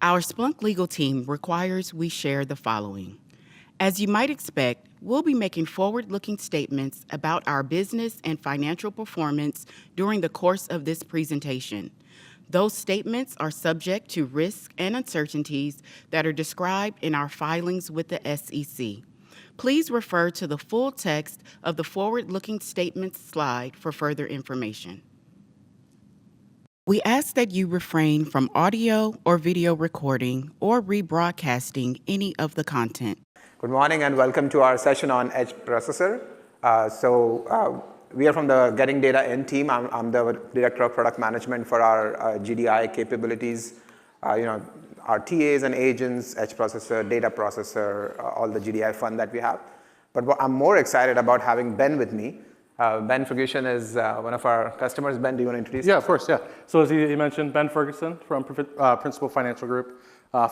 Our Splunk legal team requires we share the following. As you might expect, we'll be making forward-looking statements about our business and financial performance during the course of this presentation. Those statements are subject to risks and uncertainties that are described in our filings with the SEC. Please refer to the full text of the forward-looking statements slide for further information. We ask that you refrain from audio or video recording or rebroadcasting any of the content. Good morning and welcome to our session on Edge Processor. We are from the Getting Data In team. I'm the Director of Product Management for our GDI capabilities. Our TAs and agents, Edge Processor, Data Processor, all the GDI fun that we have. But what I'm more excited about having Ben with me. Ben Ferguson is one of our customers. Ben, do you want to introduce yourself? Yeah, of course, yeah. So as you mentioned, Ben Ferguson from Principal Financial Group,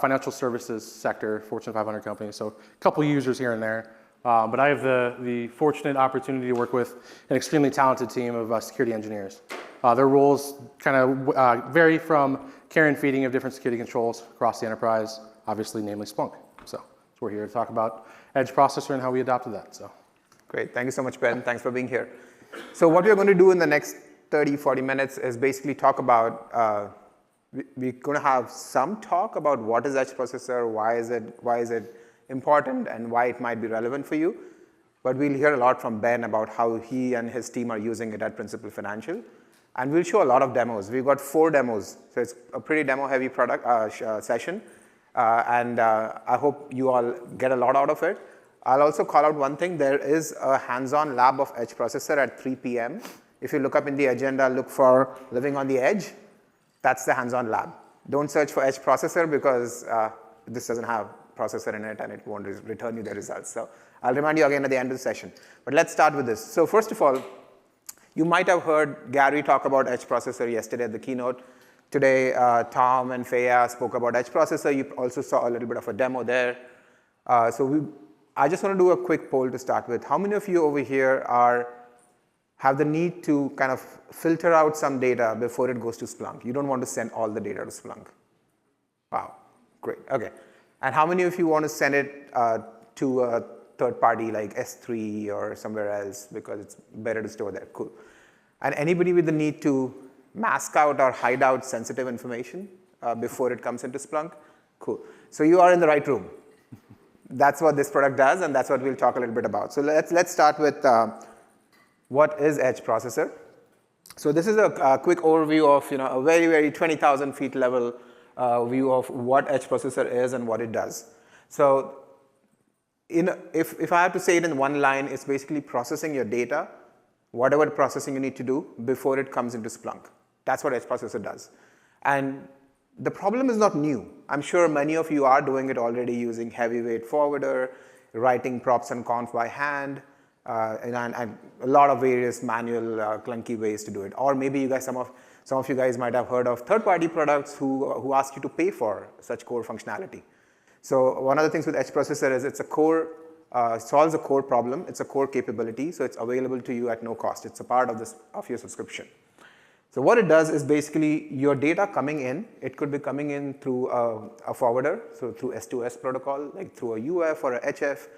financial services sector, Fortune 500 company. So a couple users here and there. But I have the fortunate opportunity to work with an extremely talented team of security engineers. Their roles kind of vary from care and feeding of different security controls across the enterprise, obviously, namely Splunk. So we're here to talk about Edge Processor and how we adopted that. So. Great. Thank you so much, Ben. Thanks for being here. So what we're going to do in the next 30, 40 minutes is basically talk about, we're going to have some talk about what is Edge Processor, why is it important, and why it might be relevant for you. But we'll hear a lot from Ben about how he and his team are using it at Principal Financial. And we'll show a lot of demos. We've got 4 demos. So it's a pretty demo-heavy session. I hope you all get a lot out of it. I'll also call out one thing. There is a hands-on lab of Edge Processor at 3 p.m. If you look up in the agenda, look for Living on the Edge. That's the hands-on lab. Don't search for Edge Processor because this doesn't have processor in it and it won't return you the results. So I'll remind you again at the end of the session. But let's start with this. So first of all, you might have heard Gary talk about Edge Processor yesterday at the keynote. Today, Tom and Feya spoke about Edge Processor. You also saw a little bit of a demo there. I just want to do a quick poll to start with. How many of you over here have the need to kind of filter out some data before it goes to Splunk? You don't want to send all the data to Splunk. Wow, great, okay. And how many of you want to send it to a third party like S3 or somewhere else because it's better to store there? Cool. And anybody with the need to mask out or hide out sensitive information before it comes into Splunk? Cool. So you are in the right room. That's what this product does, and that's what we'll talk a little bit about. So let's start with what is Edge Processor. So this is a quick overview of a very, very 20,000 feet level view of what Edge Processor is and what it does. So if I have to say it in one line, it's basically processing your data, whatever processing you need to do before it comes into Splunk. That's what Edge Processor does. And the problem is not new. I'm sure many of you are doing it already using heavyweight forwarder, writing props and conf by hand, and a lot of various manual clunky ways to do it. Or maybe you guys, some of you guys might have heard of third-party products who ask you to pay for such core functionality. So one of the things with Edge Processor is it's a core, solves a core problem. It's a core capability, so it's available to you at no cost. It's a part of your subscription. So what it does is basically your data coming in, it could be coming in through a forwarder, so through S2S protocol, like through a UF or a HF,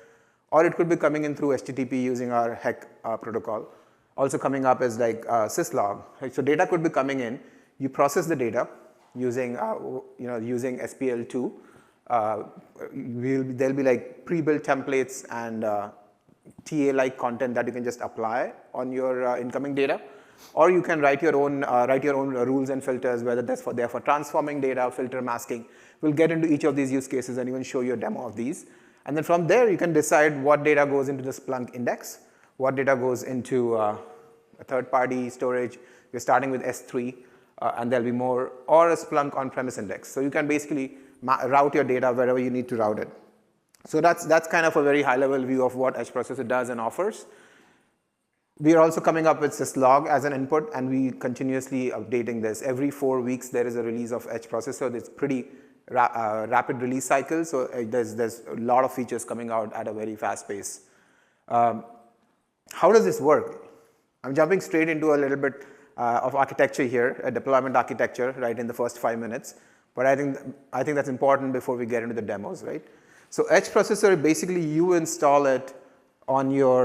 or it could be coming in through HTTP using our HEC protocol. Also coming up is like syslog. Right? So data could be coming in, you process the data using using SPL2. There'll be like pre-built templates and TA-like content that you can just apply on your incoming data. Or you can write your own rules and filters, whether they're for transforming data, filter masking. We'll get into each of these use cases and even show you a demo of these. And then from there, you can decide what data goes into the Splunk index, what data goes into a third-party storage. We're starting with S3, and there'll be more, or a Splunk on-premise index. So you can basically route your data wherever you need to route it. So that's kind of a very high-level view of what Edge Processor does and offers. We are also coming up with syslog as an input, and we continuously updating this. Every 4 weeks, there is a release of Edge Processor. It's pretty rapid release cycle, so there's a lot of features coming out at a very fast pace. How does this work? I'm jumping straight into a little bit of architecture here, a deployment architecture, right in the first 5 minutes. but I think that's important before we get into the demos, right? So edge processor, basically you install it on your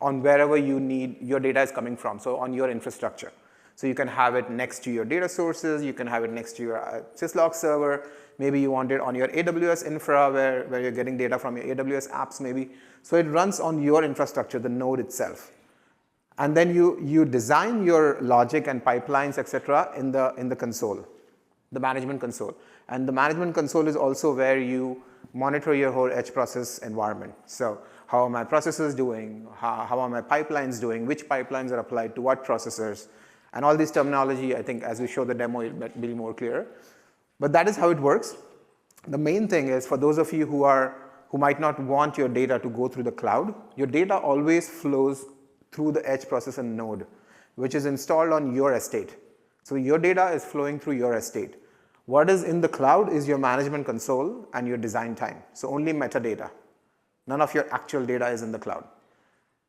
on wherever you need your data is coming from, so on your infrastructure. So you can have it next to your data sources, you can have it next to your syslog server, maybe you want it on your AWS infra where you're getting data from your AWS apps maybe. So it runs on your infrastructure, the node itself. And then you design your logic and pipelines, etc., in the console, the management console. And the management console is also where you monitor your whole edge process environment. So how are my processors doing? How are my pipelines doing? Which pipelines are applied to what processors? And all this terminology, I think, as we show the demo, it will be more clear. But that is how it works. The main thing is, for those of you who might not want your data to go through the cloud, your data always flows through the edge processor node, which is installed on your estate. So your data is flowing through your estate. What is in the cloud is your management console and your design time. So only metadata. None of your actual data is in the cloud.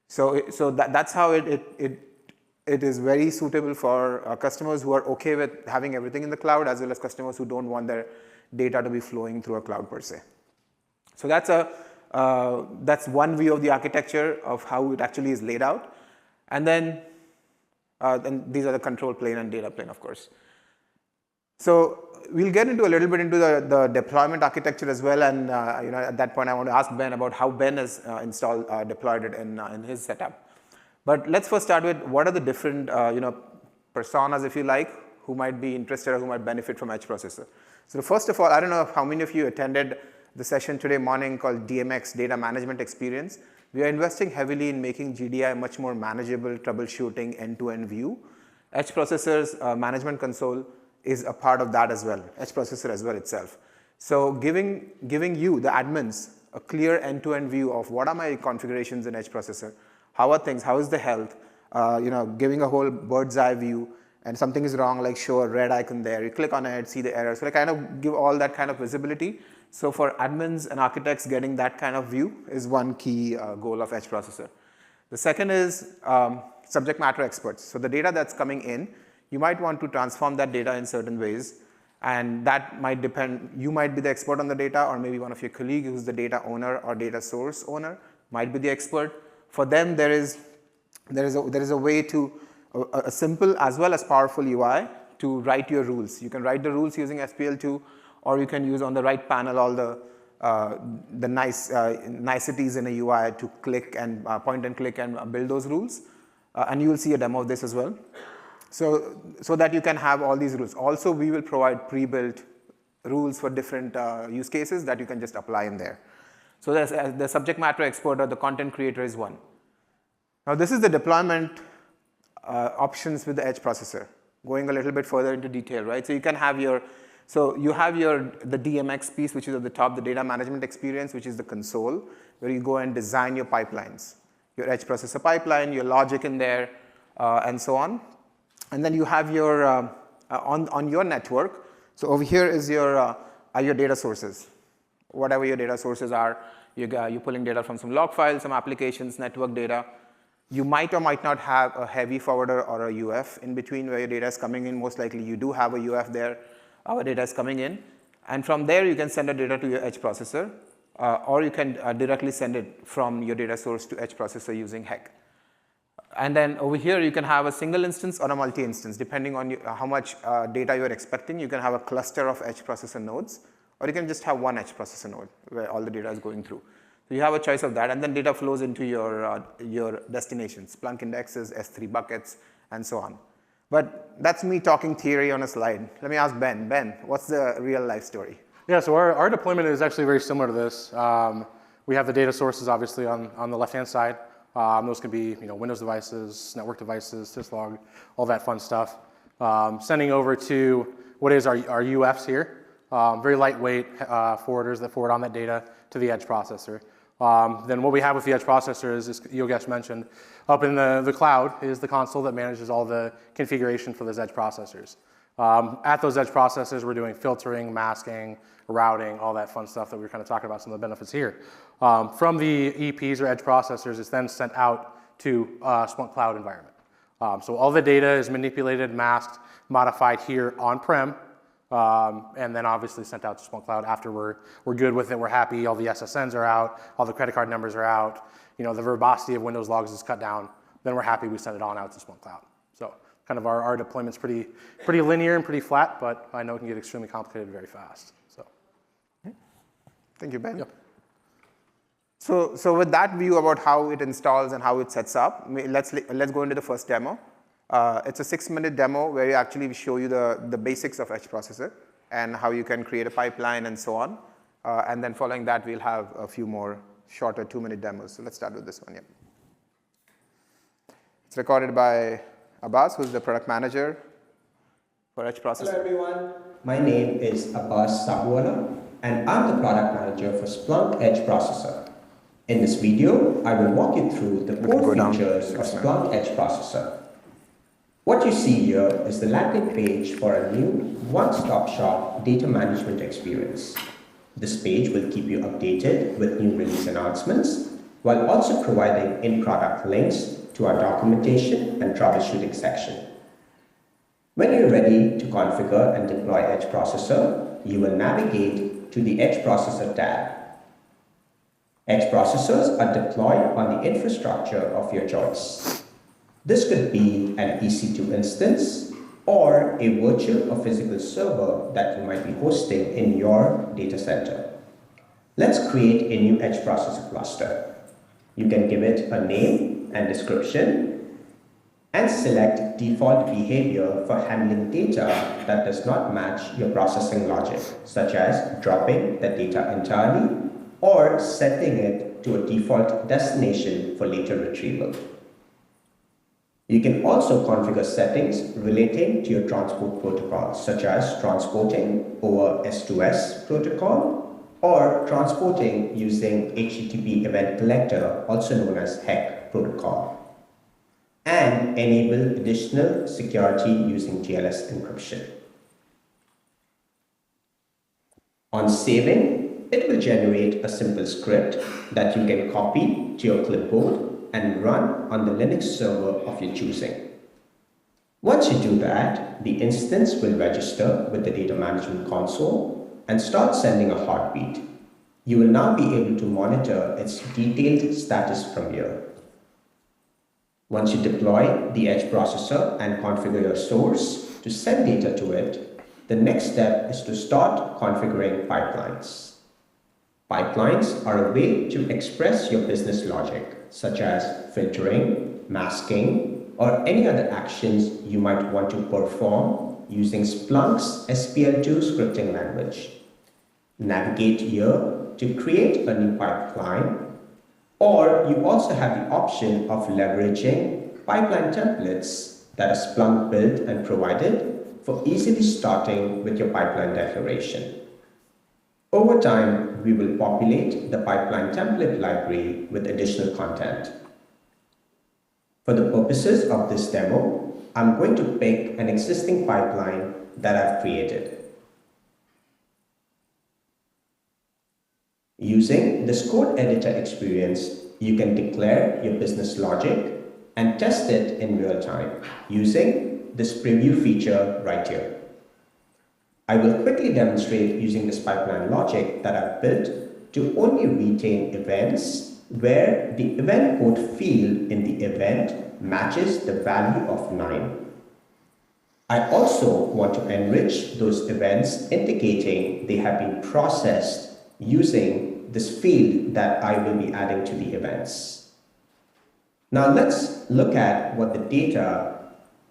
So that's how it is very suitable for customers who are okay with having everything in the cloud, as well as customers who don't want their data to be flowing through a cloud per se. So that's one view of the architecture of how it actually is laid out. And then these are the control plane and data plane, of course. So we'll get into a little bit into the deployment architecture as well, and at that point I want to ask Ben about how Ben has deployed it in his setup. But let's first start with what are the different personas, if you like, who might be interested or who might benefit from edge processor. So first of all, I don't know how many of you attended the session today morning called DMX, Data Management Experience. We are investing heavily in making GDI much more manageable, troubleshooting, end-to-end view. Edge processor's management console is a part of that as well, edge processor as well itself. So giving you, the admins, a clear end-to-end view of what are my configurations in edge processor, how are things, how is the health, giving a whole bird's eye view, and something is wrong, like show a red icon there, you click on it, see the error. So kind of give all that kind of visibility. So for admins and architects, getting that kind of view is one key goal of edge processor. The second is subject matter experts. So the data that's coming in, you might want to transform that data in certain ways, and that might depend. You might be the expert on the data, or maybe one of your colleagues who's the data owner or data source owner might be the expert. For them, there is a way to a simple as well as powerful UI to write your rules. You can write the rules using SPL2, or you can use on the right panel all the niceties in a UI to click and point and click and build those rules. And you will see a demo of this as well. So that you can have all these rules. Also, we will provide pre-built rules for different use cases that you can just apply in there. So the subject matter expert or the content creator is one. Now this is the deployment options with the edge processor, going a little bit further into detail, right? So you can have the DMX piece, which is at the top, the data management experience, which is the console, where you go and design your pipelines, your edge processor pipeline, your logic in there, and so on. And then you have your, on your network, so over here is are your data sources. Whatever your data sources are, you're pulling data from some log files, some applications, network data. You might or might not have a heavy forwarder or a UF in between where your data is coming in. Most likely you do have a UF there. Our data is coming in. And from there, you can send the data to your edge processor, or you can directly send it from your data source to edge processor using HEC. And then over here, you can have a single instance or a multi-instance, depending on how much data you're expecting. You can have a cluster of edge processor nodes, or you can just have one edge processor node where all the data is going through. So you have a choice of that, and then data flows into your destinations, Splunk indexes, S3 buckets, and so on. But that's me talking theory on a slide. Let me ask Ben. Ben, what's the real life story? Yeah, so our deployment is actually very similar to this. We have the data sources obviously on the left-hand side. Those can be Windows devices, network devices, syslog, all that fun stuff. Sending over to what is our UFs here. Very lightweight forwarders that forward on that data to the edge processor. Then what we have with the edge processor is, as Yogesh mentioned, up in the cloud is the console that manages all the configuration for those edge processors. At those edge processors, we're doing filtering, masking, routing, all that fun stuff that we were kind of talking about, some of the benefits here. From the EPs or edge processors, it's then sent out to Splunk Cloud environment. So all the data is manipulated, masked, modified here on-prem and then obviously sent out to Splunk Cloud after we're good with it, we're happy, all the SSNs are out, all the credit card numbers are out, the verbosity of Windows logs is cut down, then we're happy we send it on out to Splunk Cloud. So kind of our deployment's pretty linear and pretty flat, but I know it can get extremely complicated very fast. So. Thank you, Ben. Yep. So with that view about how it installs and how it sets up, let's go into the first demo. It's a 6-minute demo where we show you the basics of Edge Processor and how you can create a pipeline and so on. And then following that, we'll have a few more shorter 2-minute demos. So let's start with this one. Yeah. It's recorded by Abbas, who's the product manager for Edge Processor. Hello everyone, my name is Abbas Sabuwala and I'm the product manager for Splunk Edge Processor. In this video, I will walk you through the core features of Splunk Edge Processor. What you see here is the landing page for a new one-stop-shop data management experience. This page will keep you updated with new release announcements while also providing in-product links to our documentation and troubleshooting section. When you're ready to configure and deploy Edge Processor, you will navigate to the Edge Processor tab. Edge processors are deployed on the infrastructure of your choice. This could be an EC2 instance or a virtual or physical server that you might be hosting in your data center. Let's create a new Edge Processor cluster. You can give it a name and description and select default behavior for handling data that does not match your processing logic, such as dropping the data entirely or setting it to a default destination for later retrieval. You can also configure settings relating to your transport protocol, such as transporting over S2S protocol or transporting using HTTP Event Collector, also known as HEC protocol, and enable additional security using TLS encryption. On saving, it will generate a simple script that you can copy to your clipboard and run on the Linux server of your choosing. Once you do that, the instance will register with the data management console and start sending a heartbeat. You will now be able to monitor its detailed status from here. Once you deploy the Edge Processor and configure your source to send data to it, the next step is to start configuring pipelines. Pipelines are a way to express your business logic, such as filtering, masking, or any other actions you might want to perform using Splunk's SPL2 scripting language. Navigate here to create a new pipeline, or you also have the option of leveraging pipeline templates that are Splunk built and provided for easily starting with your pipeline declaration. Over time, we will populate the pipeline template library with additional content. For the purposes of this demo, I'm going to pick an existing pipeline that I've created. Using this code editor experience, you can declare your business logic and test it in real time using this preview feature right here. I will quickly demonstrate using this pipeline logic that I've built to only retain events where the event code field in the event matches the value of 9. I also want to enrich those events indicating they have been processed using this field that I will be adding to the events. Now let's look at what the data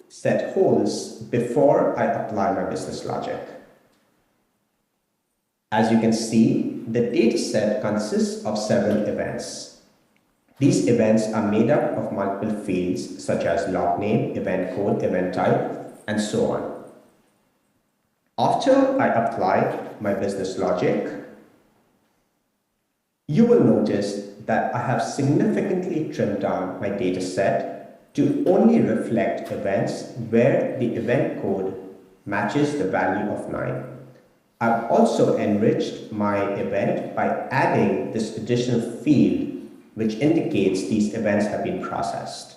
set holds before I apply my business logic. As you can see, the dataset consists of several events. These events are made up of multiple fields such as log name, event code, event type, and so on. After I apply my business logic, you will notice that I have significantly trimmed down my dataset to only reflect events where the event code matches the value of 9. I've also enriched my event by adding this additional field which indicates these events have been processed.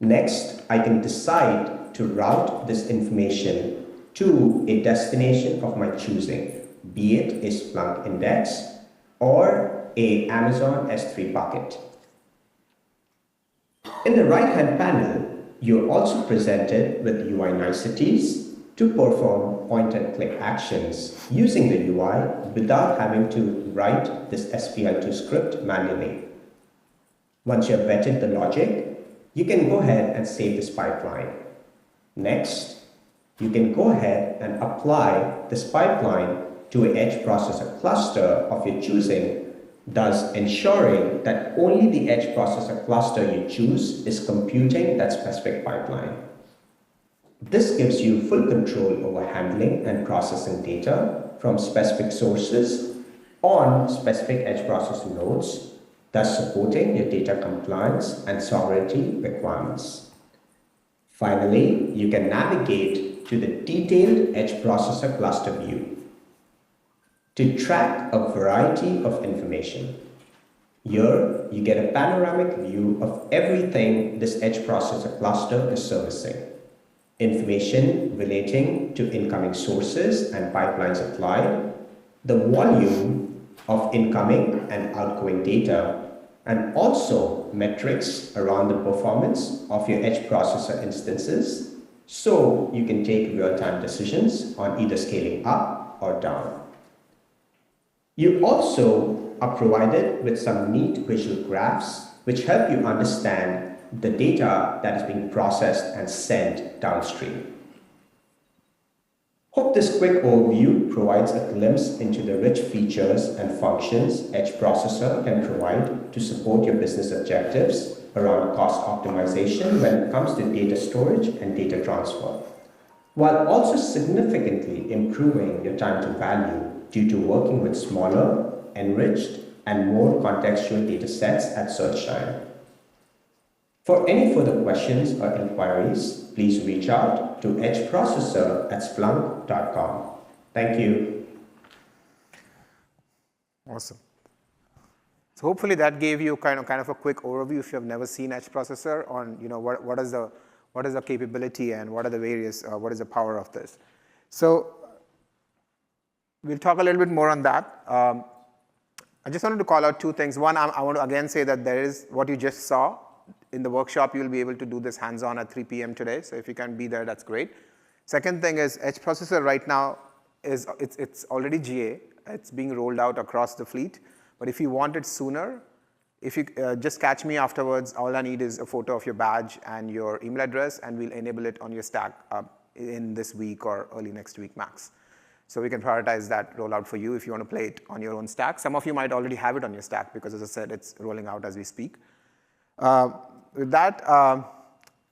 Next, I can decide to route this information to a destination of my choosing, be it a Splunk index or a Amazon S3 bucket. In the right-hand panel, you're also presented with UI niceties to perform point-and-click actions using the UI without having to write this SPI2 script manually. Once you've vetted the logic, you can go ahead and save this pipeline. Next, you can go ahead and apply this pipeline to an edge processor cluster of your choosing, thus ensuring that only the edge processor cluster you choose is computing that specific pipeline. This gives you full control over handling and processing data from specific sources on specific edge processor nodes, thus supporting your data compliance and sovereignty requirements. Finally, you can navigate to the detailed edge processor cluster view to track a variety of information. Here, you get a panoramic view of everything this edge processor cluster is servicing. Information relating to incoming sources and pipelines applied, the volume of incoming and outgoing data, and also metrics around the performance of your edge processor instances, so you can take real-time decisions on either scaling up or down. You also are provided with some neat visual graphs which help you understand the data that is being processed and sent downstream. Hope this quick overview provides a glimpse into the rich features and functions edge processor can provide to support your business objectives around cost optimization when it comes to data storage and data transfer, while also significantly improving your time to value due to working with smaller, enriched, and more contextual data sets at search time. For any further questions or inquiries, please reach out to edgeprocessor@splunk.com. Thank you. Awesome. So hopefully that gave you kind of a quick overview if you have never seen edge processor on what is the capability and what are the various what is the power of this. So we'll talk a little bit more on that. I just wanted to call out two things. One, I want to again say that there is what you just saw. In the workshop, you'll be able to do this hands-on at 3 p.m. today. So if you can be there, that's great. Second thing is edge processor right now it's already GA. It's being rolled out across the fleet. But if you want it sooner, if you just catch me afterwards, all I need is a photo of your badge and your email address, and we'll enable it on your stack in this week or early next week max. So we can prioritize that rollout for you if you want to play it on your own stack. Some of you might already have it on your stack because, as I said, it's rolling out as we speak. With that,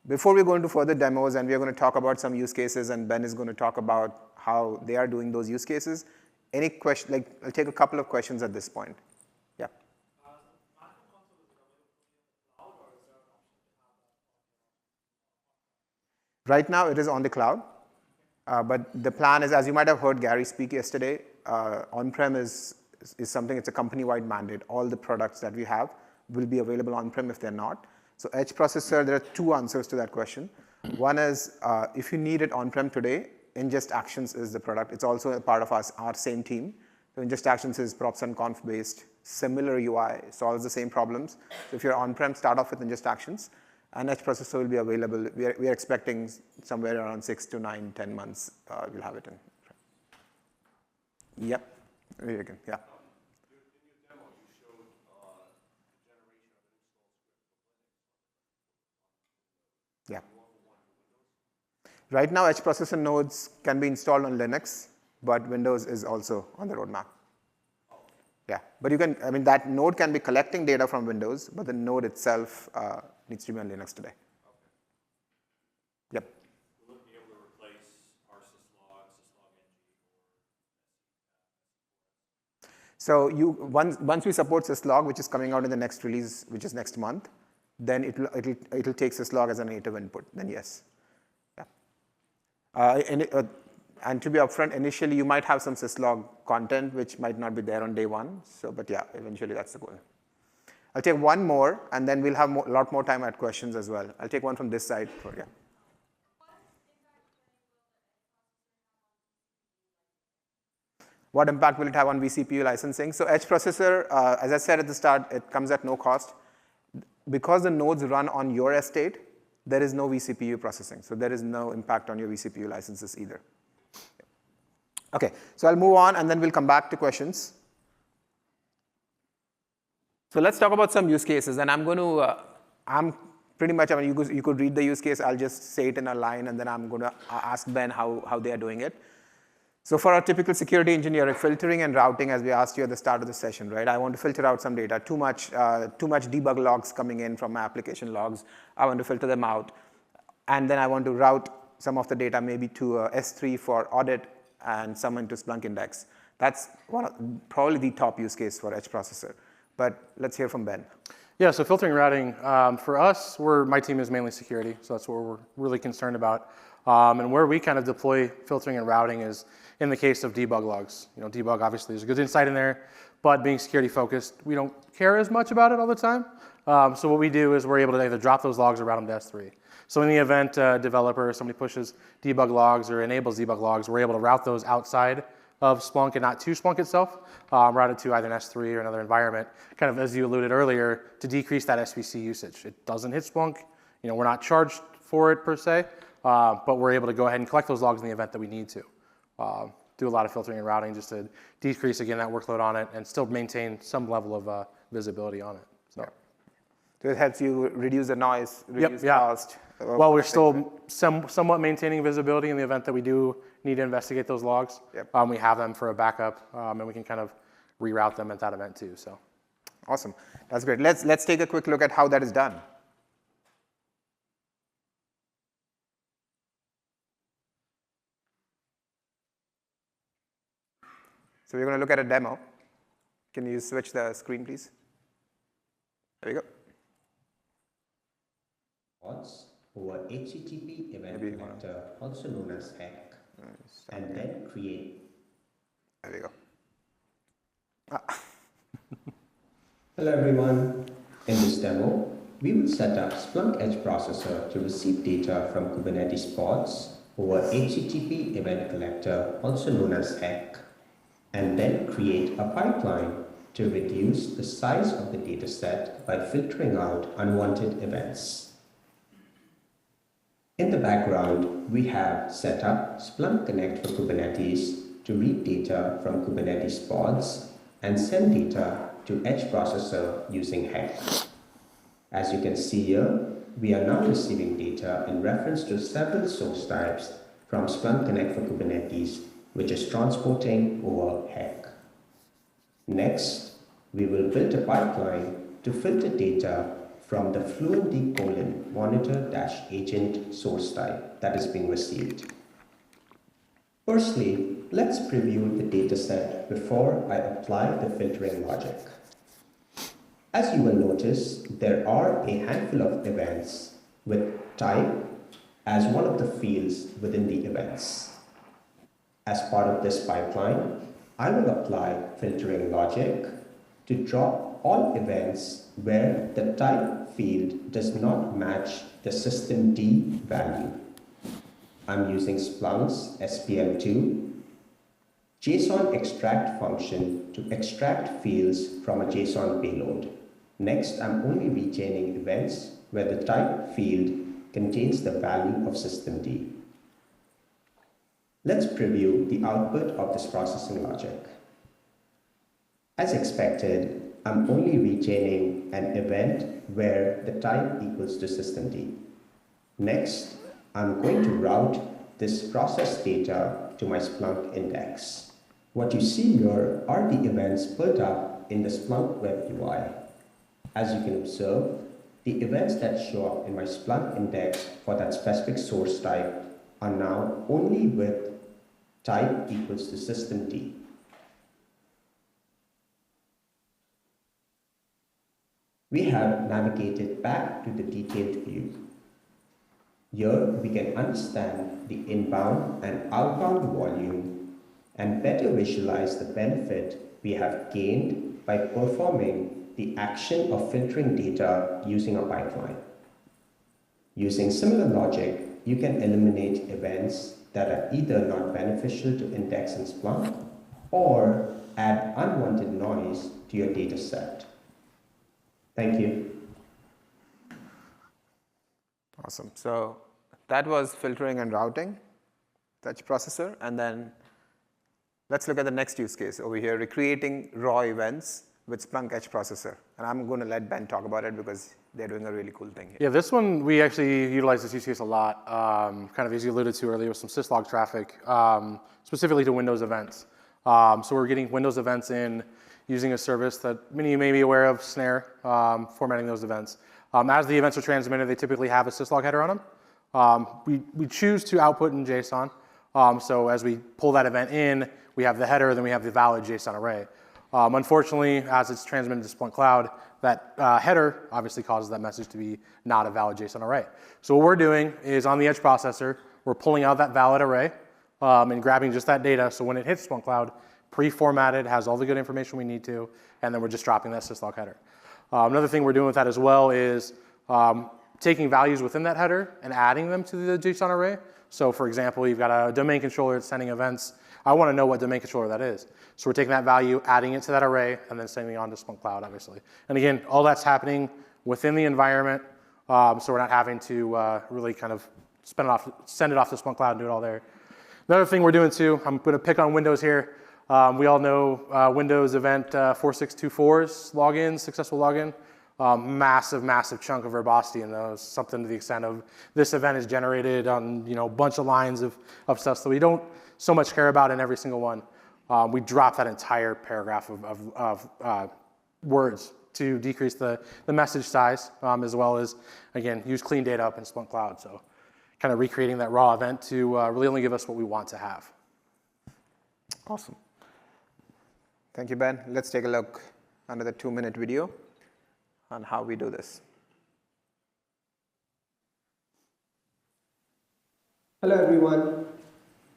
before we go into further demos, and we are going to talk about some use cases, and Ben is going to talk about how they are doing those use cases. Any question? I'll take a couple of questions at this point. Yeah. Right now, it is on the cloud, but the plan is, as you might have heard Gary speak yesterday, on-prem is something. It's a company-wide mandate. All the products that we have will be available on-prem if they're not. So edge processor, there are two answers to that question. One is if you need it on-prem today, ingest actions is the product. It's also a part of our same team. So ingest actions is props and conf based, similar UI, solves the same problems. So if you're on-prem, start off with ingest actions, and edge processor will be available. We are expecting somewhere around 6 to 9, 10 months. We'll have it in. Yep. Yeah. Yeah. Right now, edge processor nodes can be installed on Linux, but Windows is also on the roadmap. Yeah, but you can, that node can be collecting data from Windows, but the node itself needs to be on Linux today. Yep. Will it be able to replace our syslog, So once we support syslog, which is coming out in the next release, which is next month, then it'll take syslog as a native input. Then yes. Yeah. And to be upfront, initially you might have some syslog content which might not be there on day one. So, but yeah, eventually that's the goal. I'll take one more, and then we'll have a lot more time at questions as well. I'll take one from this side. Yeah. What impact will it have on vCPU licensing? So edge processor, as I said at the start, it comes at no cost. Because the nodes run on your estate, there is no vCPU processing. So there is no impact on your vCPU licenses either. Okay, so I'll move on, and then we'll come back to questions. So let's talk about some use cases, and I'm going to, I'm pretty much, I mean, you could read the use case. I'll just say it in a line, and then I'm going to ask Ben how they are doing it. So for a typical security engineer, filtering and routing, as we asked you at the start of the session, right? I want to filter out some data, too much debug logs coming in from my application logs. I want to filter them out. And then I want to route some of the data maybe to S3 for audit and some into Splunk index. That's probably the top use case for edge processor. But let's hear from Ben. Yeah, so filtering and routing, for us, my team is mainly security, so that's what we're really concerned about. And where we kind of deploy filtering and routing is in the case of debug logs. You know, debug obviously is a good insight in there, but being security focused, we don't care as much about it all the time. So what we do is we're able to either drop those logs or route them to S3. So in the event developer, somebody pushes debug logs or enables debug logs, we're able to route those outside of Splunk and not to Splunk itself, route it to either an S3 or another environment, kind of as you alluded earlier, to decrease that SVC usage. It doesn't hit Splunk. You know, we're not charged for it per se, but we're able to go ahead and collect those logs in the event that we need to. Do a lot of filtering and routing just to decrease, again, that workload on it and still maintain some level of visibility on it. So. So it helps you reduce the noise, reduce cost. Well, we're still somewhat maintaining visibility in the event that we do need to investigate those logs. Yep. We have them for a backup, and we can kind of reroute them at that event too. So. Awesome. That's great. Let's take a quick look at how that is done. So we're going to look at a demo. Can you switch the screen, please? There we go. Over HTTP event connector, also known as HEC, and then create. There we go. Hello everyone. In this demo, we will set up Splunk Edge Processor to receive data from Kubernetes pods over HTTP event collector, also known as HEC, and then create a pipeline to reduce the size of the dataset by filtering out unwanted events. In the background, we have set up Splunk Connect for Kubernetes to read data from Kubernetes pods and send data to Edge Processor using HEC. As you can see here, we are now receiving data in reference to several source types from Splunk Connect for Kubernetes, which is transporting over HEC. Next, we will build a pipeline to filter data from the fluentd monitor-agent source type that is being received. Firstly, let's preview the dataset before I apply the filtering logic. As you will notice, there are a handful of events with type as one of the fields within the events. As part of this pipeline, I will apply filtering logic to drop all events where the type field does not match the systemd value. I'm using Splunk's SPM2 JSON extract function to extract fields from a JSON payload. Next, I'm only retaining events where the type field contains the value of systemd. Let's preview the output of this processing logic. As expected, I'm only retaining an event where the type equals to systemd. Next, I'm going to route this processed data to my Splunk index. What you see here are the events built up in the Splunk web UI. As you can observe, the events that show up in my Splunk index for that specific source type are now only with type equals to systemd. We have navigated back to the detailed view. Here we can understand the inbound and outbound volume and better visualize the benefit we have gained by performing the action of filtering data using a pipeline. Using similar logic, you can eliminate events that are either not beneficial to index in Splunk or add unwanted noise to your data set. Thank you. Awesome. So that was filtering and routing, touch processor. And then let's look at the next use case over here, recreating raw events with Splunk Edge Processor. And I'm going to let Ben talk about it because they're doing a really cool thing here. Yeah, this one, we actually utilize this use case a lot, kind of as you alluded to earlier with some syslog traffic, specifically to Windows events. So we're getting Windows events in using a service that many of you may be aware of, Snare, formatting those events. As the events are transmitted, they typically have a syslog header on them. We choose to output in JSON. So as we pull that event in, we have the header, then we have the valid JSON array. Unfortunately, as it's transmitted to Splunk Cloud, that header obviously causes that message to be not a valid JSON array. So what we're doing is on the Edge processor, we're pulling out that valid array and grabbing just that data. So when it hits Splunk Cloud, pre-formatted, has all the good information we need to, and then we're just dropping that syslog header. Another thing we're doing with that as well is taking values within that header and adding them to the JSON array. So for example, you've got a domain controller that's sending events. I want to know what domain controller that is. So we're taking that value, adding it to that array, and then sending it on to Splunk Cloud, obviously. And again, all that's happening within the environment, so we're not having to really kind of send it off to Splunk Cloud and do it all there. Another thing we're doing too, I'm going to pick on Windows here. We all know Windows event 4624's login, successful login. Massive chunk of verbosity in those, something to the extent of this event is generated on a bunch of lines of stuff, so we don't so much care about in every single one. We drop that entire paragraph of words to decrease the message size, as well as, again, use clean data up in Splunk Cloud. So kind of recreating that raw event to really only give us what we want to have. Awesome. Thank you, Ben. Let's take a look under the 2-minute video on how we do this. Hello everyone.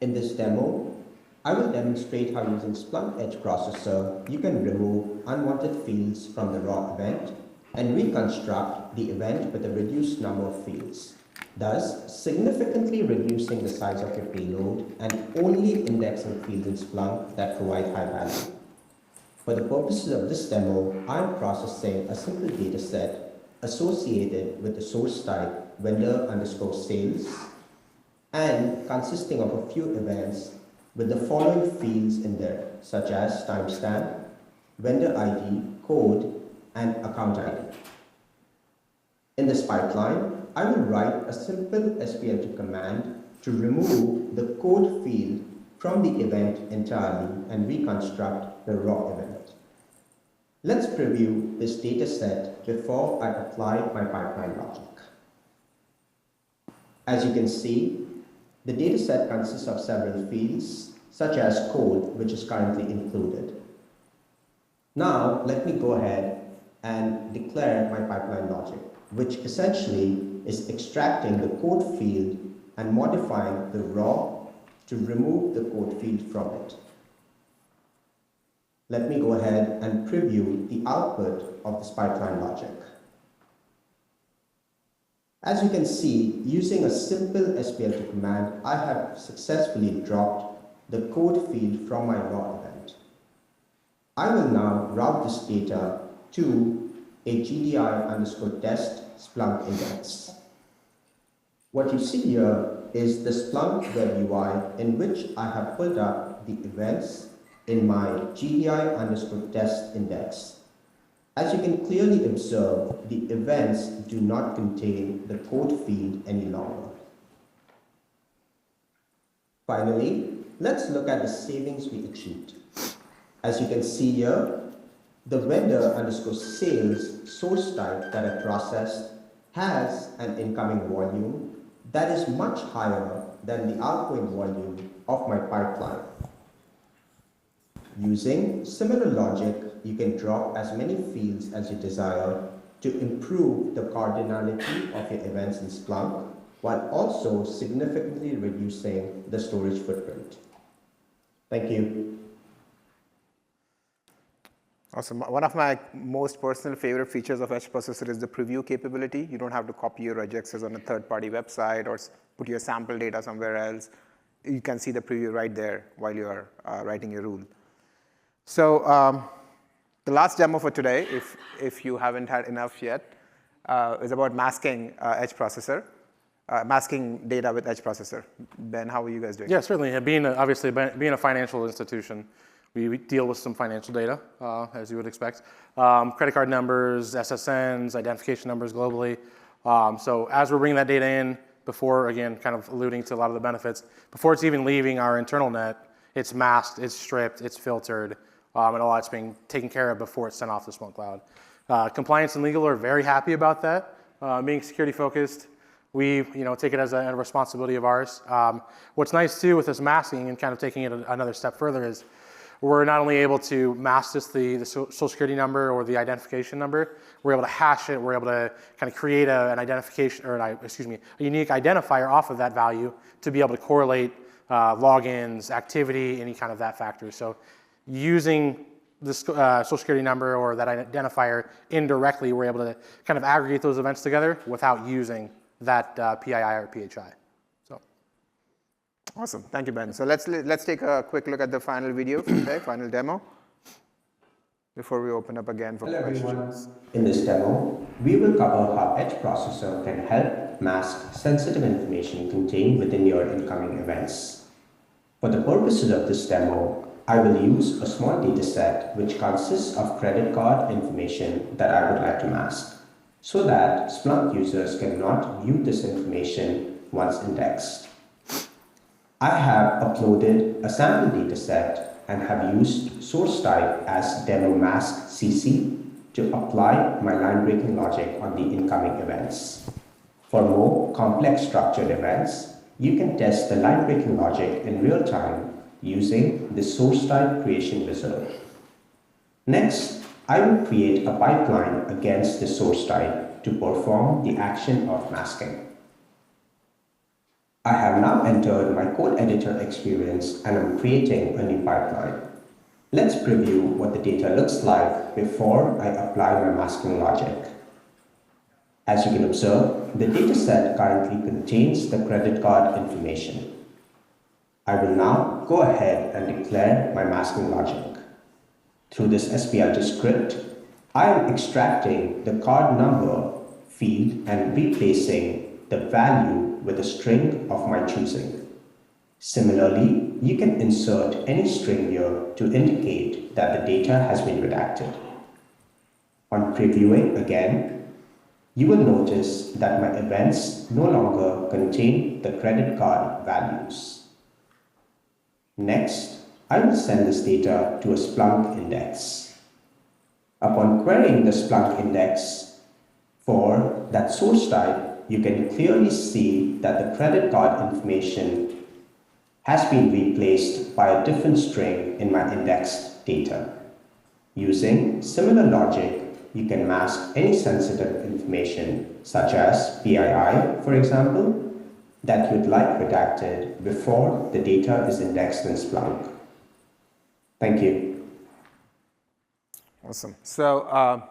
In this demo, I will demonstrate how using Splunk Edge Processor, you can remove unwanted fields from the raw event and reconstruct the event with a reduced number of fields, thus significantly reducing the size of your payload and only indexing fields in Splunk that provide high value. For the purposes of this demo, I am processing a simple data set associated with the source type vendor_sales and consisting of a few events with the following fields in there, such as timestamp, vendor ID, code, and account ID. In this pipeline, I will write a simple SPL2 command to remove the code field from the event entirely and reconstruct the raw event. Let's preview this data set before I apply my pipeline logic. As you can see, the data set consists of several fields, such as code, which is currently included. Now, let me go ahead and declare my pipeline logic, which essentially is extracting the code field and modifying the raw to remove the code field from it. Let me go ahead and preview the output of this pipeline logic. As you can see, using a simple SPL2 command, I have successfully dropped the code field from my raw event. I will now route this data to a GDI_test Splunk index. What you see here is the Splunk web UI in which I have pulled up the events in my GDI_test index. As you can clearly observe, the events do not contain the code field any longer. Finally, let's look at the savings we achieved. As you can see here, the vendor_sales source type that I processed has an incoming volume that is much higher than the outgoing volume of my pipeline. Using similar logic, you can drop as many fields as you desire to improve the cardinality of your events in Splunk, while also significantly reducing the storage footprint. Thank you. Awesome. One of my most personal favorite features of Edge Processor is the preview capability. You don't have to copy your regexes on a third-party website or put your sample data somewhere else. You can see the preview right there while you're writing your rule. So the last demo for today, if you haven't had enough yet, is about masking edge processor, masking data with edge processor. Ben, how are you guys doing? Yeah, certainly. Obviously, being a financial institution, we deal with some financial data, as you would expect. Credit card numbers, SSNs, identification numbers globally. So as we're bringing that data in, before, again, kind of alluding to a lot of the benefits, before it's even leaving our internal net, it's masked, it's stripped, it's filtered, and all that's being taken care of before it's sent off to Splunk Cloud. Compliance and legal are very happy about that. Being security focused, we take it as a responsibility of ours. What's nice too with this masking and kind of taking it another step further is we're not only able to mask just the social security number or the identification number, we're able to hash it, we're able to kind of create an identification, or a unique identifier off of that value to be able to correlate logins, activity, any kind of that factor. So using this social security number or that identifier indirectly, we're able to kind of aggregate those events together without using that PII or PHI. So, awesome, thank you, Ben. So let's take a quick look at the final video for today, final demo, before we open up again for questions. Hello everyone. In this demo, we will cover how Edge Processor can help mask sensitive information contained within your incoming events. For the purposes of this demo, I will use a small data set which consists of credit card information that I would like to mask, so that Splunk users cannot view this information once indexed. I have uploaded a sample data set and have used source type as demo mask CC to apply my line breaking logic on the incoming events. For more complex structured events, you can test the line breaking logic in real time using the source type creation wizard. Next, I will create a pipeline against the source type to perform the action of masking. I have now entered my code editor experience and I'm creating a new pipeline. Let's preview what the data looks like before I apply my masking logic. As you can observe, the dataset currently contains the credit card information. I will now go ahead and declare my masking logic. Through this SPLT script, I am extracting the card number field and replacing the value with a string of my choosing. Similarly, you can insert any string here to indicate that the data has been redacted. On previewing again, you will notice that my events no longer contain the credit card values. Next, I will send this data to a Splunk index. Upon querying the Splunk index for that source type, you can clearly see that the credit card information has been replaced by a different string in my indexed data. Using similar logic, you can mask any sensitive information, such as PII, for example, that you'd like redacted before the data is indexed in Splunk. Thank you. Awesome. So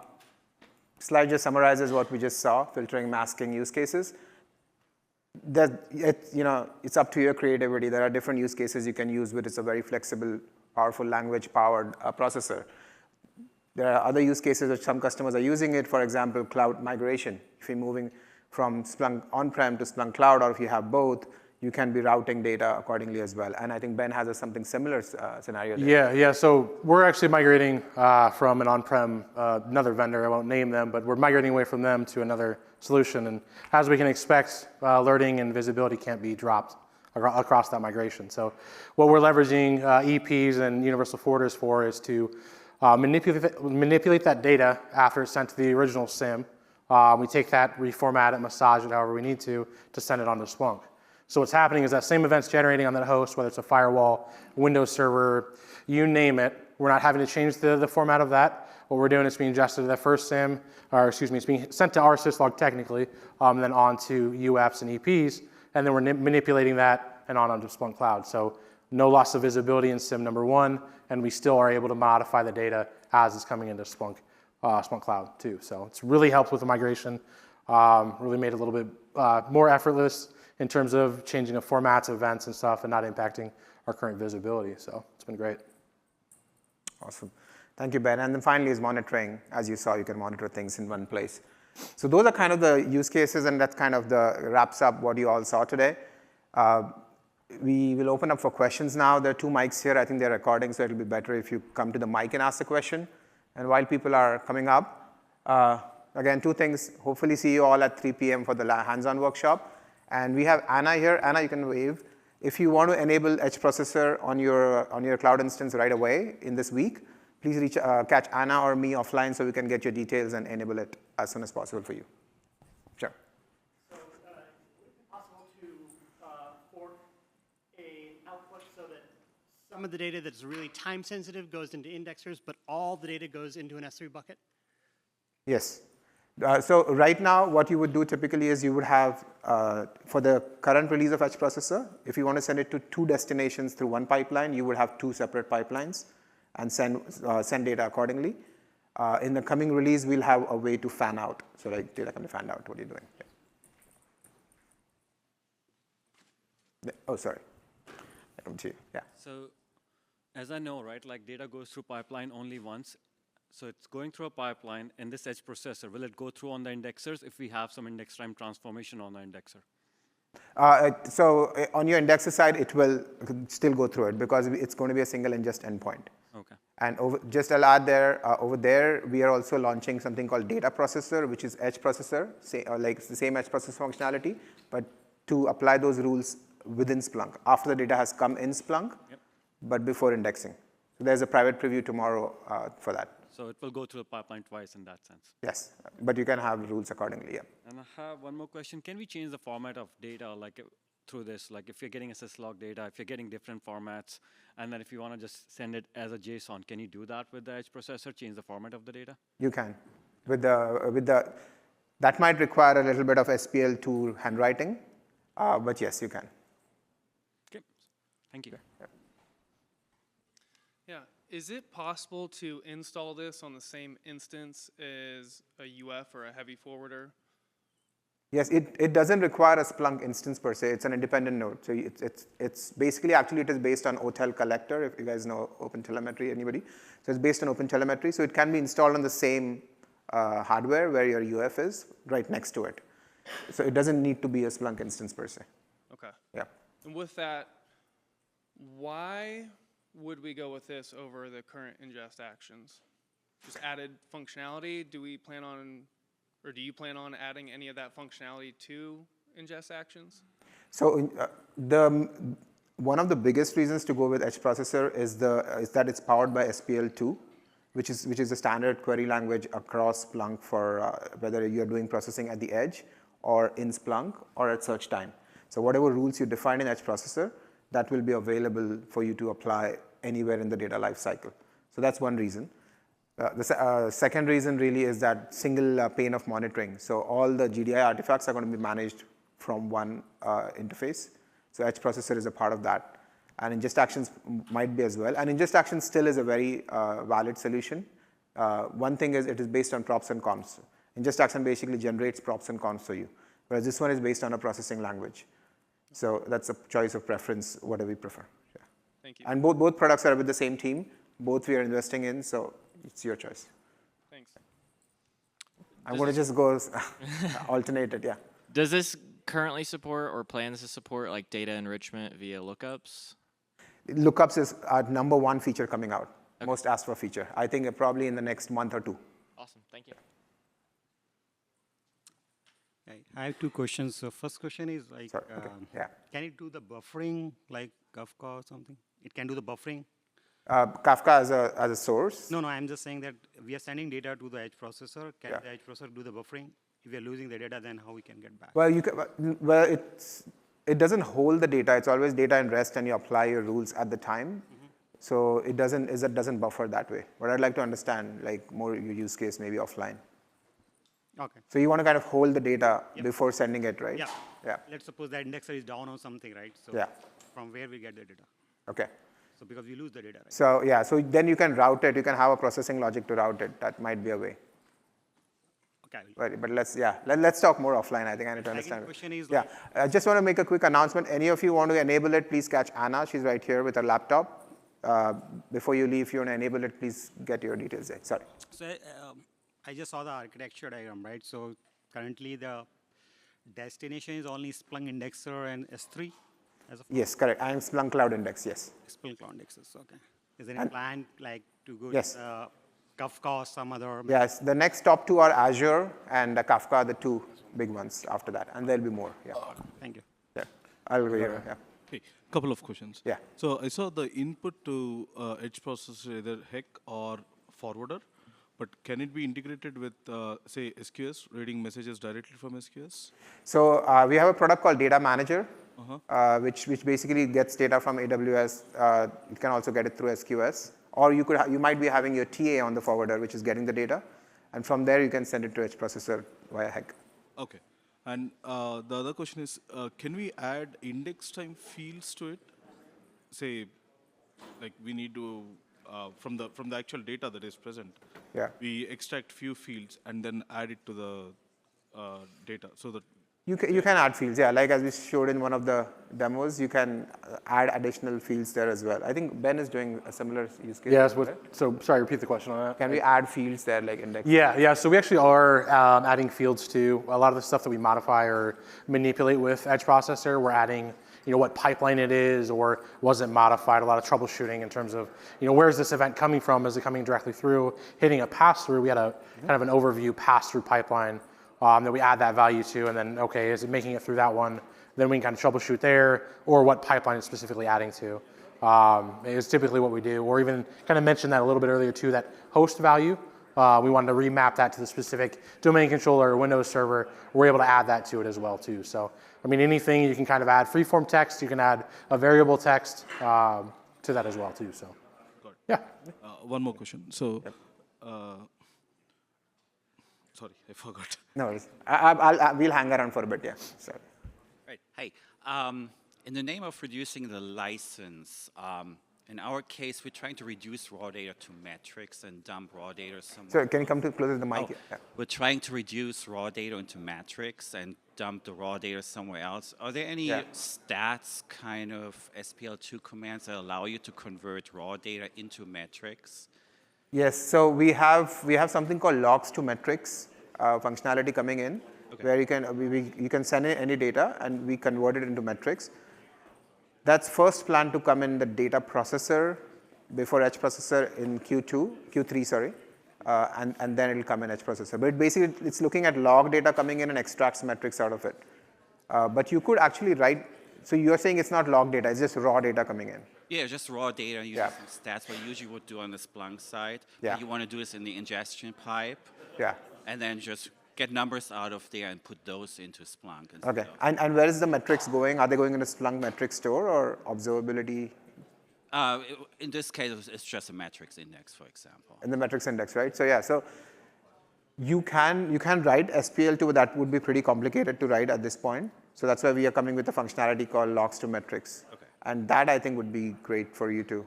slide just summarizes what we just saw, filtering, masking use cases. It's up to your creativity. There are different use cases you can use, but it's a very flexible, powerful language-powered processor. There are other use cases that some customers are using it, for example, cloud migration. If you're moving from Splunk on-prem to Splunk Cloud, or if you have both, you can be routing data accordingly as well. And I think Ben has something similar scenario there. Yeah. So we're actually migrating from an on-prem, another vendor, I won't name them, but we're migrating away from them to another solution. And as we can expect, alerting and visibility can't be dropped across that migration. So what we're leveraging EPs and universal forwarders for is to manipulate that data after it's sent to the original SIM. We take that, reformat it, massage it however we need to send it onto Splunk. So what's happening is that same event's generating on that host, whether it's a firewall, Windows server, you name it. We're not having to change the format of that. What we're doing is being ingested to the first SIM, it's being sent to our syslog technically, then on to UFs and EPs, and then we're manipulating that and onto Splunk Cloud. So no loss of visibility in SIM number one, and we still are able to modify the data as it's coming into Splunk Cloud too. So it's really helped with the migration, really made it a little bit more effortless in terms of changing the formats, events and stuff, and not impacting our current visibility. So it's been great. Awesome. Thank you, Ben. And then finally is monitoring. As you saw, you can monitor things in one place. So those are kind of the use cases, and that's kind of wraps up what you all saw today. We will open up for questions now. There are 2 mics here. I think they're recording, so it'll be better if you come to the mic and ask the question. And while people are coming up, again, 2 things. Hopefully see you all at 3 p.m. for the hands-on workshop. And we have Anna here. Anna, you can wave. If you want to enable Edge processor on your cloud instance right away in this week, please catch Anna or me offline so we can get your details and enable it as soon as possible for you. Sure. So would it be possible to fork an output so that some of the data that's really time sensitive goes into indexers, but all the data goes into an S3 bucket? Yes. So right now, what you would do typically is you would have, for the current release of Edge processor, if you want to send it to 2 destinations through one pipeline, you would have 2 separate pipelines and send data accordingly. In the coming release, we'll have a way to fan out. So like data can be fanned out. What are you doing? Yeah. Oh, sorry. I come to you. Yeah. So as I know, right, like data goes through pipeline only once. So it's going through a pipeline, and this edge processor, will it go through on the indexers if we have some index time transformation on the indexer? So on your indexer side, it will still go through it because it's going to be a single ingest endpoint. Okay. And just I'll add there, over there, we are also launching something called data processor, which is edge processor, like the same edge processor functionality, but to apply those rules within Splunk after the data has come in Splunk, but before indexing. So there's a private preview tomorrow for that. So it will go through the pipeline twice in that sense. Yes, but you can have rules accordingly, yeah. And I have one more question. Can we change the format of data like through this? Like if you're getting syslog data, if you're getting different formats, and then if you want to just send it as a JSON, can you do that with the edge processor, change the format of the data? You can. That might require a little bit of SPL2 handwriting, but yes, you can. Okay, thank you. Yeah, is it possible to install this on the same instance as a UF or a heavy forwarder? Yes, it doesn't require a Splunk instance per se. It's an independent node. So it's basically, actually, it is based on OTel collector, if you guys know OpenTelemetry, anybody. So it's based on OpenTelemetry. So it can be installed on the same hardware where your UF is, right next to it. So it doesn't need to be a Splunk instance per se. Okay. Yeah. And with that, why would we go with this over the current ingest actions? Just added functionality? Do you plan on adding any of that functionality to ingest actions? So one of the biggest reasons to go with Edge processor is that it's powered by SPL2, which is a standard query language across Splunk for whether you're doing processing at the edge or in Splunk or at search time. So whatever rules you define in Edge processor, that will be available for you to apply anywhere in the data lifecycle. So that's one reason. The second reason really is that single pane of monitoring. So all the GDI artifacts are going to be managed from one interface. So Edge processor is a part of that. And ingest actions might be as well. And ingest actions still is a very valid solution. One thing is it is based on props and cons. Ingest action basically generates props and cons for you, whereas this one is based on a processing language. So that's a choice of preference, whatever we prefer. Yeah. Thank you. And both products are with the same team. Both we are investing in, so it's your choice. Thanks. I'm going to just go alternate it, yeah. Does this currently support or plans to support like data enrichment via lookups? Lookups is our number 1 feature coming out, most asked for feature. I think probably in the next month or 2. Awesome, thank you. I have 2 questions. So first question is like, Sorry, okay. Yeah. can it do the buffering like Kafka or something? It can do the buffering? Kafka as a source? No, I'm just saying that we are sending data to the edge processor. Can Yeah. the edge processor do the buffering? If we are losing the data, then how we can get back? Well, it doesn't hold the data. It's always data in rest, and you apply your rules at the time. So it doesn't buffer that way. But I'd like to understand like more your use case, maybe offline. Okay. So you want to kind of hold the data before sending it, right? Yeah. Yeah. Let's suppose that indexer is down or something, right? So Yeah. from where we get the data? Okay. So because we lose the data, right? So yeah, so then you can route it. You can have a processing logic to route it. That might be a way. Okay. I will. But let's talk more offline. I think I need to Second understand. question is Yeah, like- I just want to make a quick announcement. Any of you want to enable it, please catch Anna. She's right here with her laptop. before you leave, if you want to enable it, please get your details there. Sorry. So I just saw the architecture diagram, right? So currently the destination is only Splunk Indexer and S3 as of now? Yes, correct. I am Splunk Cloud Index, yes. Splunk Cloud Indexes, okay. Is there any plan like to go Yes. to Kafka or some other? Yes, the next top two are Azure and Kafka are the two big ones after that, and there'll be more. Yeah. Thank you. Yeah. I'll go here. Yeah. Hey, couple of questions. Yeah. So I saw the input to edge processor either HEC or forwarder, but can it be integrated with, say, SQS, reading messages directly from SQS? So we have a product called Data Manager, which basically gets data from AWS. You can also get it through SQS, or you might be having your TA on the forwarder, which is getting the data, and from there you can send it to edge processor via HEC. Okay. And the other question is, can we add index time fields to it? Say, like we need to, from the actual data that is present, we extract few fields and then add it to the data so that You can add fields, yeah. Like as we showed in one of the demos, you can add additional fields there as well. I think Ben is doing a similar use case. Yes, right? so sorry, repeat the question on that. Can we add fields there, like index? Yeah, so we actually are adding fields to a lot of the stuff that we modify or manipulate with Edge Processor. We're adding, what pipeline it is or was it modified, a lot of troubleshooting in terms of, where's this event coming from? Is it coming directly through, hitting a pass-through? We had a kind of an overview pass-through pipeline that we add that value to, and then, okay, is it making it through that one? Then we can kind of troubleshoot there, or what pipeline it's specifically adding to. Is typically what we do, or even kind of mentioned that a little bit earlier too, that host value. We wanted to remap that to the specific domain controller or Windows server. We're able to add that to it as well too. So, I mean, anything you can kind of add freeform text, you can add a variable text to that as well too. So, yeah. one more question. So, sorry, I forgot. No worries. We'll hang around for a bit, yeah. Sorry. Right. Hey, in the name of reducing the license, in our case, we're trying to reduce raw data to metrics and dump raw data somewhere. So can you come closer to the mic? Oh, Yeah. we're trying to reduce raw data into metrics and dump the raw data somewhere else. Are there any stats kind of SPL2 commands that allow you to convert raw data into metrics? Yes, so we have something called logs to metrics functionality coming in, where you can send in any data and we convert it into metrics. That's first planned to come in the data processor before edge processor in Q3, sorry, and then it'll come in edge processor. But basically, it's looking at log data coming in and extracts metrics out of it. But you could actually write, so you're saying it's not log data, it's just raw data coming in. Yeah, just raw data using some stats, what you usually would do on the Splunk side. Yeah. You want to do this in the ingestion pipe. Yeah. And then just get numbers out of there and put those into Splunk. Okay, and where is the metrics going? Are they going into Splunk metrics store or observability? In this case, it's just a metrics index, for example. In the metrics index, right? So yeah, so you can write SPL2, that would be pretty complicated to write at this point. So that's why we are coming with a functionality called logs to metrics. Okay. And that I think would be great for you to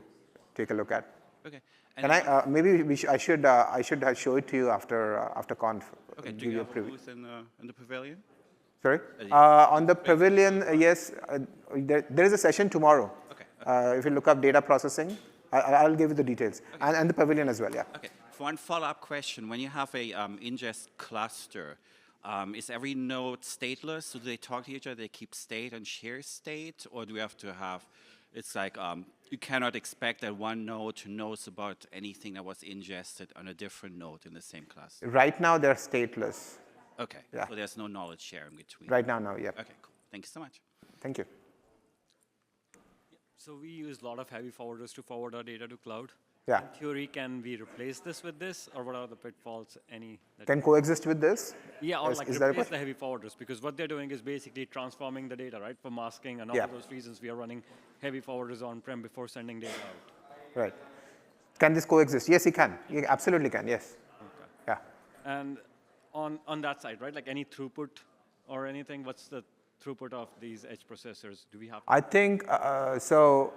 take a look at. Okay. And I should show it to you after conf. Okay. Do you have a booth in the pavilion? Sorry. On the pavilion, yes. There is a session tomorrow. Okay. If you look up data processing, I'll give you the details, and the pavilion as well. Yeah. Okay. For one follow-up question, when you have a ingest cluster, is every node stateless? So do they talk to each other? They keep state and share state, or do we have to have? It's like you cannot expect that one node knows about anything that was ingested on a different node in the same cluster. Right now, they're stateless. Okay. Yeah. So there's no knowledge sharing between. Right now, no. Yeah. Okay. Cool. Thank you so much. Thank you. So we use a lot of heavy forwarders to forward our data to cloud. Yeah. In theory, can we replace this with this, or what are the pitfalls? Can coexist with this? Yeah, or Is like that replace the heavy forwarders, because what they're doing is basically transforming the data, right? For masking and all of those reasons, we are running heavy forwarders on-prem before sending data out. Right. Can this coexist? Yes, it can. It absolutely can, yes. Okay. Yeah. And on that side, right, like any throughput or anything, what's the throughput of these edge processors? Do we have? I think, so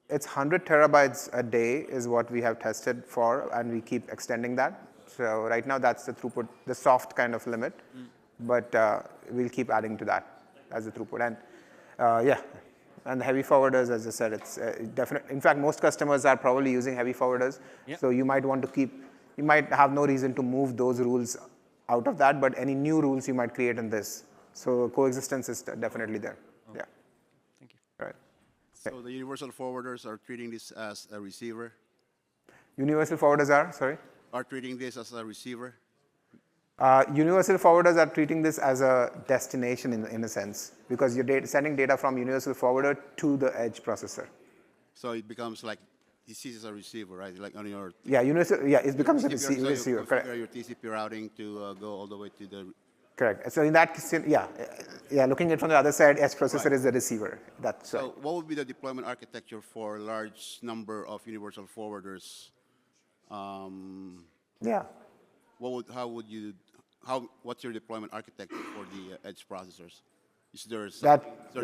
it's 100 terabytes a day is what we have tested for, and we keep extending that. So right now, that's the throughput, the soft kind of limit. But we'll keep adding to that as a throughput. And yeah, And the heavy forwarders, as I said, it's definitely, in fact, most customers are probably using heavy forwarders. Yep. So you might want to keep, you might have no reason to move those rules out of that, but any new rules you might create in this. So coexistence is definitely there. Yeah. Thank you. Right. So the universal forwarders are treating this as a receiver? Universal forwarders are, sorry? Are treating this as a receiver? Universal forwarders are treating this as a destination in a sense, because you're sending data from universal forwarder to the edge processor. So it becomes like, he sees as a receiver, right? Like on your... Yeah, it becomes a receiver, so receiver, you correct. configure your TCP routing to go all the way to the... Correct. So in that case, looking at it from the other side, edge processor is the receiver. That's So what would be the deployment architecture for a large number of universal forwarders? Yeah. What's your deployment architecture for the edge processors? Is there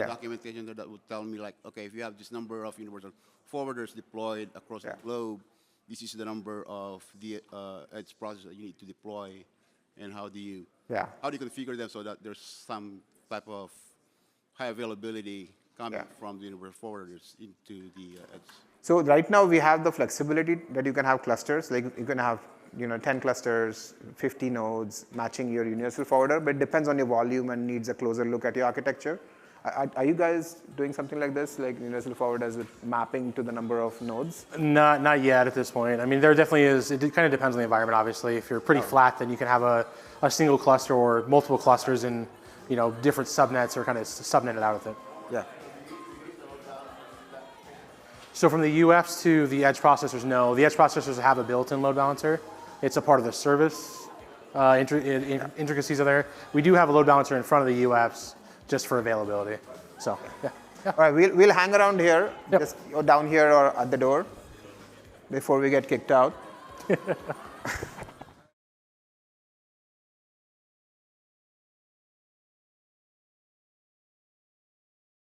documentation that would tell me like, okay, if you have this number of universal forwarders deployed across the globe, this is the number of the edge processors that you need to deploy, and how do you configure them so that there's some type of high availability coming from the universal forwarders into the edge? So right now we have the flexibility that you can have clusters, like you can have 10 clusters, 50 nodes matching your universal forwarder, but it depends on your volume and needs a closer look at your architecture. Are you guys doing something like this, like universal forwarders with mapping to the number of nodes? Not yet at this point. I mean, there definitely is. It kind of depends on the environment, obviously. If you're pretty flat, then you can have a single cluster or multiple clusters in different subnets, or kind of subnet it out with it. Yeah. So from the UFs to the edge processors, no. The edge processors have a built-in load balancer. It's a part of the service intricacies are there. We do have a load balancer in front of the UFs just for availability. So, yeah. All right, we'll hang around here, just down here or at the door before we get kicked out.